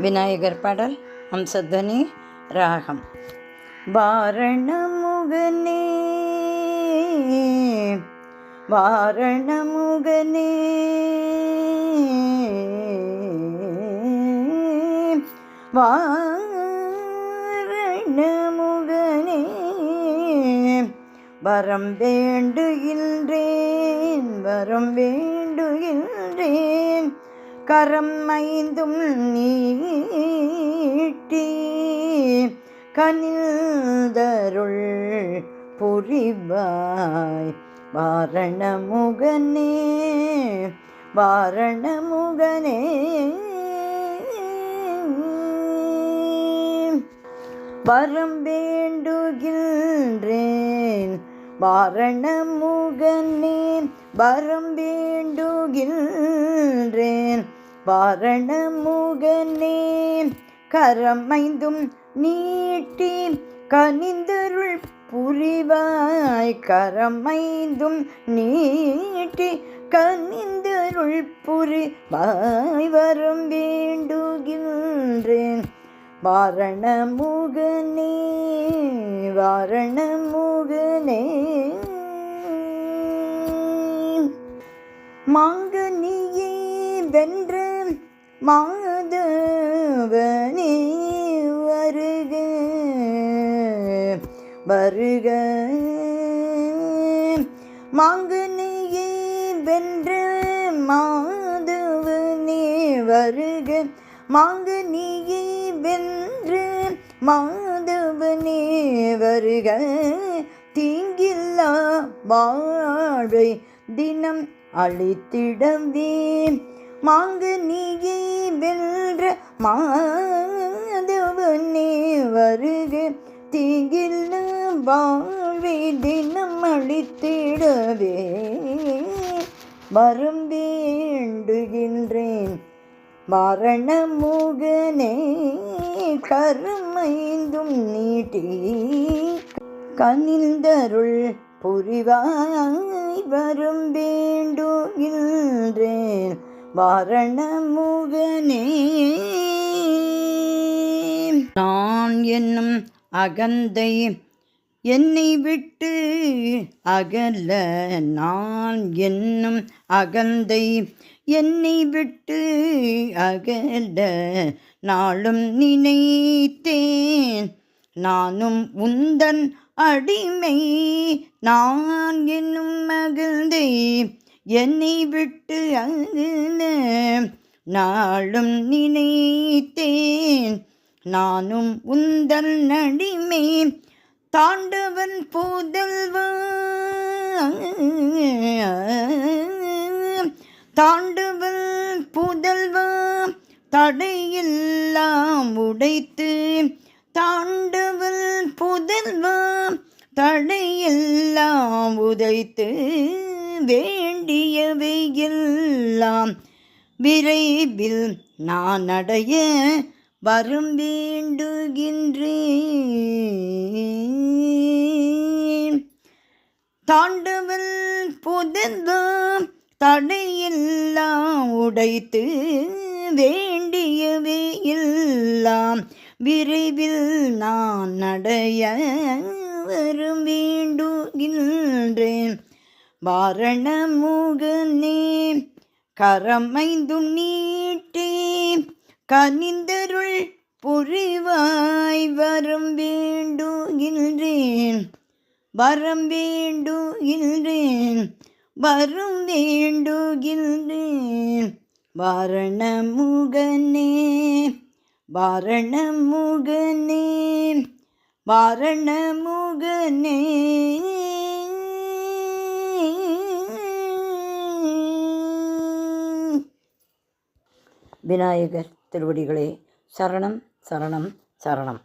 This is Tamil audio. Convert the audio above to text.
விநாயகர் பாடல். அம்சத்வனி ராகம். வாரணமுகனே வாரணமுகனே வாரணமுகனே வரம் வேண்டுகின்றேன் வரம் வேண்டுகின்றேன் கரம் ஐந்தும் நீட்டி கனிந்தருள் புரிவாய் வாரணமுகனே வாரணமுகனே வரம் வேண்டுகின்றேன் வாரணமுகனே வரம் வேண்டுகின்றேன் வாரணமுகனே கரமைந்தும் நீட்டி கனிந்தருள் புரிவாய் கரமைந்தும் நீட்டி கனிந்தருள் புரிவாய் வரம் வேண்டுகின்றேன் வாரணமுகனே வாரணமுகனே மாங்கனியே வென்ற மாதவனே வருக வருக மாங்கனியே வென்ற மாதவனே வருக மாங்கனியே வென்ற மாதவனே வருக தீங்கில்லா வாழ்வை தினம் அளித்திடவே மாங்கனியே வென்ற மாதவனே வருக தீங்கில்ல வாழ்வை தினம் அளித்திடவே வரம் வேண்டுகின்றேன் வாரணமுகனே கருமைந்தும் நீட்டி கனிந்தருள் புரிவாய் வரம் வேண்டுகின்றேன் வாரணமுகனே நான் என்னும் அகந்தை என்னை விட்டு அகல நான் என்னும் அகந்தை என்னை விட்டு அகல நாளும் நினைத்தேன் நானும் உந்தன் அடிமை நான் என்னும் அகந்தை என்னை விட்டு அகல நாளும் நினைத்தேன் நானும் உந்தன் அடிமை தாண்டவன் புதல்வா தாண்டவன் புதல்வா தடையெல்லாம் உடைத்து தாண்டவன் புதல்வா தடையெல்லாம் உதைத்து வேண்டியவை எல்லாம் விரைவில் நான் அடைய வரம் வேண்டுகின்றேன் தாண்டவன் புதல்வா தடையெல்லாம் உடைத்து வேண்டியவை எல்லாம் விரைவில் நான் அடைய வரம் வேண்டுகின்றேன் வாரணமுகனே கரமைந்தும் நீட்டி கனிந்தருள் புரிவாய் வரம் வேண்டுகின்றேன் வரம் வேண்டுகின்றேன் வரம் வேண்டுகின்றேன் வாரணமுகனே வாரணமுகனே வாரணமுகனே விநாயகர் திருவடிகளே சரணம் சரணம் சரணம்.